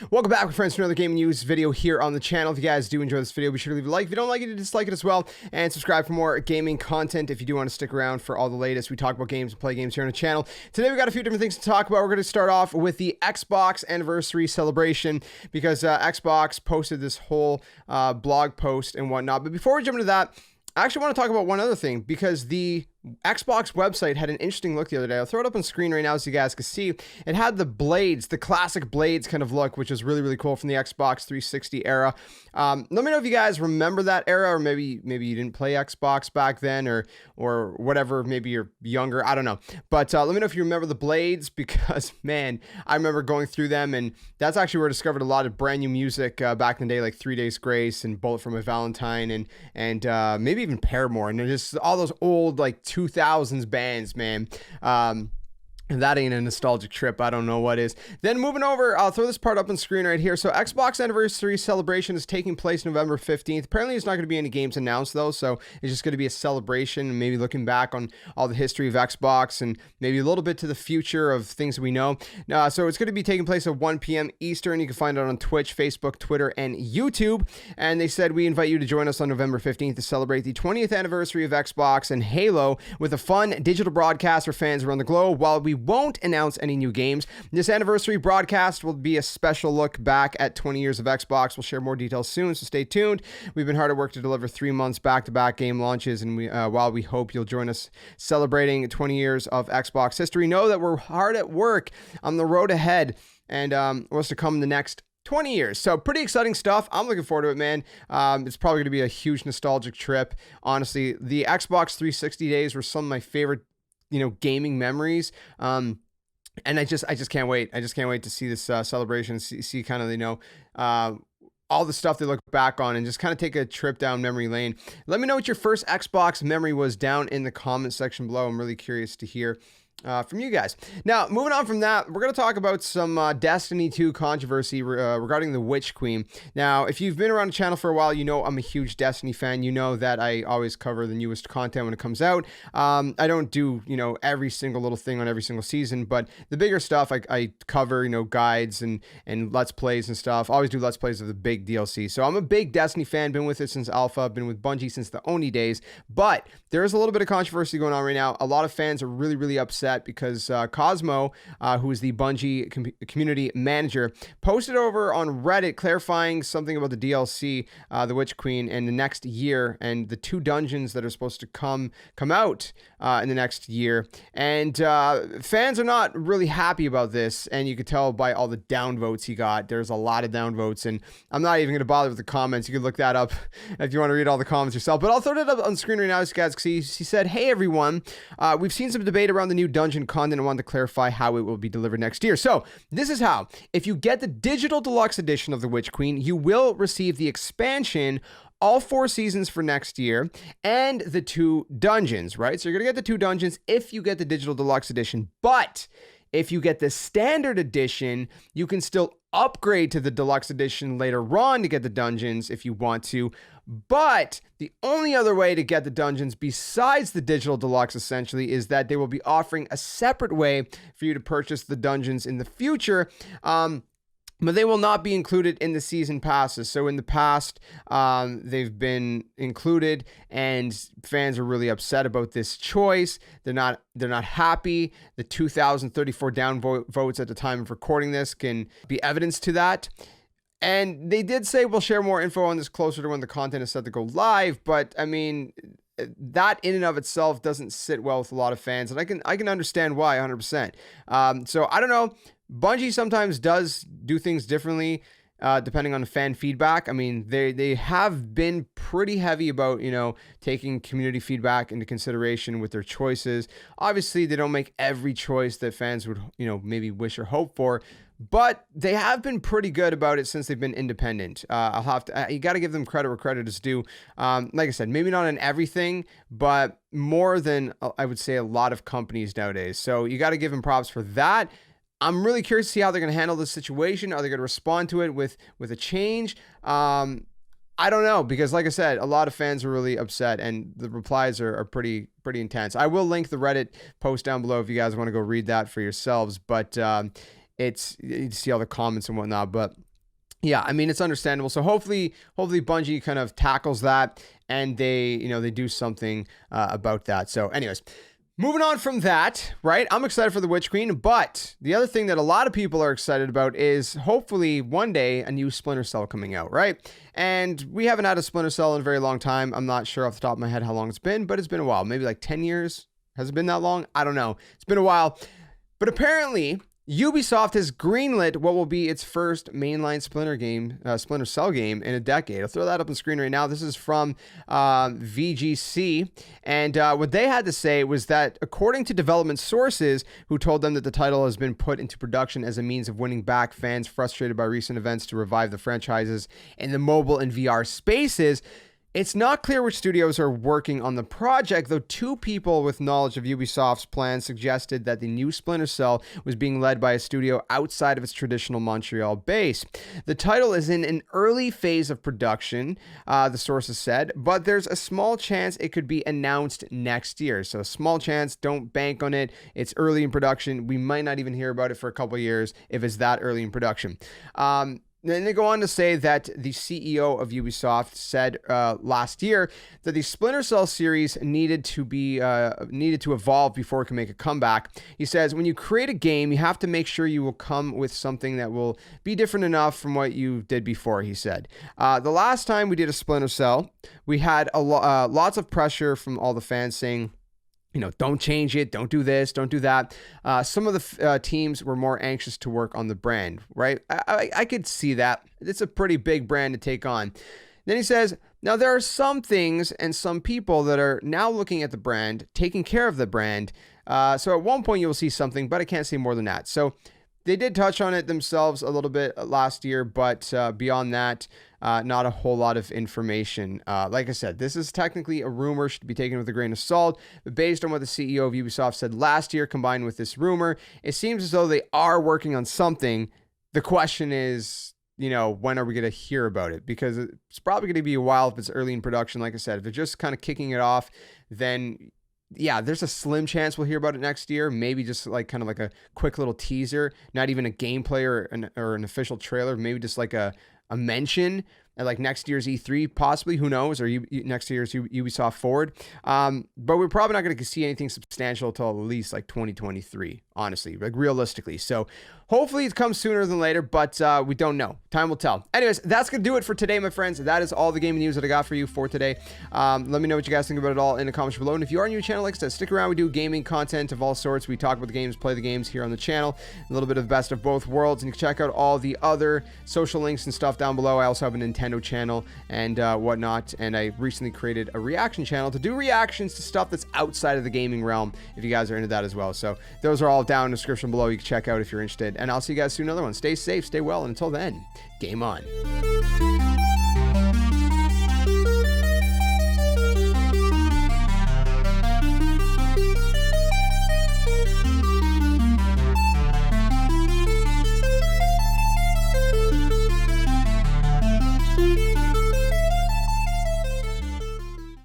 Welcome back, my friends, to another gaming news video here on the channel. If you guys do enjoy this video, be sure to leave a like. If you don't like it, dislike it as well. And subscribe for more gaming content if you do want to stick around for all the latest. We talk about games and play games here on the channel. Today, we've got a few different things to talk about. We're going to start off with the Xbox anniversary celebration because Xbox posted this whole blog post and whatnot. But before we jump into that, I actually want to talk about one other thing because the Xbox website had an interesting look the other day. I'll throw it up on screen right now so you guys can see. It had the blades, the classic blades kind of look, which is really, really cool from the Xbox 360 era. Let me know if you guys remember that era, or maybe you didn't play Xbox back then, or whatever. Maybe you're younger. I don't know. But let me know if you remember the blades because, man, I remember going through them, and that's actually where I discovered a lot of brand new music back in the day, like 3 Days Grace and Bullet for My Valentine, and maybe even Paramore, and just all those old like 2000s bands, man. If that ain't a nostalgic trip, I don't know what is. Then moving over, I'll throw this part up on screen right here. So Xbox anniversary celebration is taking place November 15th. Apparently there's not going to be any games announced though, so it's just going to be a celebration and maybe looking back on all the history of Xbox and maybe a little bit to the future of things that we know. So it's going to be taking place at 1 p.m. Eastern. You can find it on Twitch, Facebook, Twitter, and YouTube. And they said, we invite you to join us on November 15th to celebrate the 20th anniversary of Xbox and Halo with a fun digital broadcast for fans around the globe. While we won't announce any new games, this anniversary broadcast will be a special look back at 20 years of Xbox. We'll share more details soon, so stay tuned. We've been hard at work to deliver 3 months back-to-back game launches, and while we hope you'll join us celebrating 20 years of Xbox history, know that we're hard at work on the road ahead and what's to come in the next 20 years. So pretty exciting stuff. I'm looking forward to it, man. It's probably going to be a huge nostalgic trip. Honestly, the Xbox 360 days were some of my favorite, gaming memories. And I just can't wait. I just can't wait to see this celebration, see kind of, all the stuff they look back on and just kind of take a trip down memory lane. Let me know what your first Xbox memory was down in the comment section below. I'm really curious to hear from you guys. Now, moving on from that, we're going to talk about some Destiny 2 controversy regarding the Witch Queen. Now, if you've been around the channel for a while, you know I'm a huge Destiny fan. You know that I always cover the newest content when it comes out. I don't do, every single little thing on every single season, but the bigger stuff I cover, guides and Let's Plays and stuff. I always do Let's Plays of the big DLC. So I'm a big Destiny fan, been with it since Alpha, been with Bungie since the Oni days, but there's a little bit of controversy going on right now. A lot of fans are really, really upset because Cosmo, who is the Bungie community manager, posted over on Reddit clarifying something about the DLC, the Witch Queen, in the next year, and the 2 dungeons that are supposed to come out in the next year. And fans are not really happy about this, and you could tell by all the downvotes he got. There's a lot of downvotes, and I'm not even going to bother with the comments. You can look that up if you want to read all the comments yourself. But I'll throw it up on screen right now so you guys can see. He said, "Hey everyone, we've seen some debate around the new dungeon content and wanted to clarify how it will be delivered next year. So this is how. If you get the digital deluxe edition of the Witch Queen, you will receive the expansion, all 4 seasons for next year, and the 2 dungeons, right? So you're going to get the 2 dungeons if you get the digital deluxe edition. But if you get the standard edition, you can still upgrade to the deluxe edition later on to get the dungeons if you want to. But the only other way to get the dungeons besides the digital deluxe essentially is that they will be offering a separate way for you to purchase the dungeons in the future. But they will not be included in the season passes. So in the past, they've been included, and fans are really upset about this choice. They're not happy. The 2,034 downvotes at the time of recording this can be evidence to that. And they did say we'll share more info on this closer to when the content is set to go live. But I mean, that in and of itself doesn't sit well with a lot of fans, and I can understand why 100%. So I don't know. Bungie sometimes does do things differently depending on the fan feedback. I mean, they have been pretty heavy about, taking community feedback into consideration with their choices. Obviously, they don't make every choice that fans would, maybe wish or hope for, but they have been pretty good about it since they've been independent. You got to give them credit where credit is due. Like I said, maybe not in everything, but more than I would say a lot of companies nowadays. So you got to give them props for that. I'm really curious to see how they're going to handle this situation. Are they going to respond to it with a change? I don't know, because like I said, a lot of fans are really upset, and the replies are pretty intense. I will link the Reddit post down below if you guys want to go read that for yourselves. But you see all the comments and whatnot, but yeah, I mean, it's understandable. So hopefully Bungie kind of tackles that and they do something about that. So anyways, moving on from that, right? I'm excited for the Witch Queen, but the other thing that a lot of people are excited about is hopefully one day a new Splinter Cell coming out, right? And we haven't had a Splinter Cell in a very long time. I'm not sure off the top of my head how long it's been, but it's been a while. Maybe like 10 years. Has it been that long? I don't know. It's been a while. But apparently, Ubisoft has greenlit what will be its first mainline Splinter Cell game in a decade. I'll throw that up on the screen right now. This is from VGC, and what they had to say was that according to development sources who told them that the title has been put into production as a means of winning back fans frustrated by recent events to revive the franchises in the mobile and VR spaces, it's not clear which studios are working on the project, though two people with knowledge of Ubisoft's plans suggested that the new Splinter Cell was being led by a studio outside of its traditional Montreal base. The title is in an early phase of production, the sources said, but there's a small chance it could be announced next year. So a small chance, don't bank on it. It's early in production. We might not even hear about it for a couple of years if it's that early in production. Then they go on to say that the CEO of Ubisoft said last year that the Splinter Cell series needed to evolve before it can make a comeback. He says, when you create a game, you have to make sure you will come with something that will be different enough from what you did before, he said. The last time we did a Splinter Cell, we had lots of pressure from all the fans saying, don't change it, don't do this, don't do that. Some of the teams were more anxious to work on the brand, right? I could see that. It's a pretty big brand to take on. Then he says, now there are some things and some people that are now looking at the brand, taking care of the brand. So at one point you will see something, but I can't say more than that. So they did touch on it themselves a little bit last year, but beyond that, not a whole lot of information. Like I said, this is technically a rumor, should be taken with a grain of salt, but based on what the CEO of Ubisoft said last year, combined with this rumor, it seems as though they are working on something. The question is, when are we going to hear about it? Because it's probably going to be a while if it's early in production. Like I said, if they're just kind of kicking it off, then yeah, there's a slim chance we'll hear about it next year. Maybe just like kind of like a quick little teaser, not even a gameplay or an official trailer. Maybe just like a mention at like next year's E3, possibly. Who knows? Or next year's Ubisoft Forward. But we're probably not going to see anything substantial until at least like 2023, honestly, like realistically. So hopefully it comes sooner than later, but we don't know. Time will tell. Anyways, that's going to do it for today, my friends. That is all the gaming news that I got for you for today. Let me know what you guys think about it all in the comments below. And if you are new to the channel, like I said, stick around. We do gaming content of all sorts. We talk about the games, play the games here on the channel, a little bit of the best of both worlds. And you can check out all the other social links and stuff down below. I also have a Nintendo channel and whatnot. And I recently created a reaction channel to do reactions to stuff that's outside of the gaming realm, if you guys are into that as well. So those are all down in the description below. You can check out if you're interested. And I'll see you guys soon in another one. Stay safe, stay well, and until then, game on.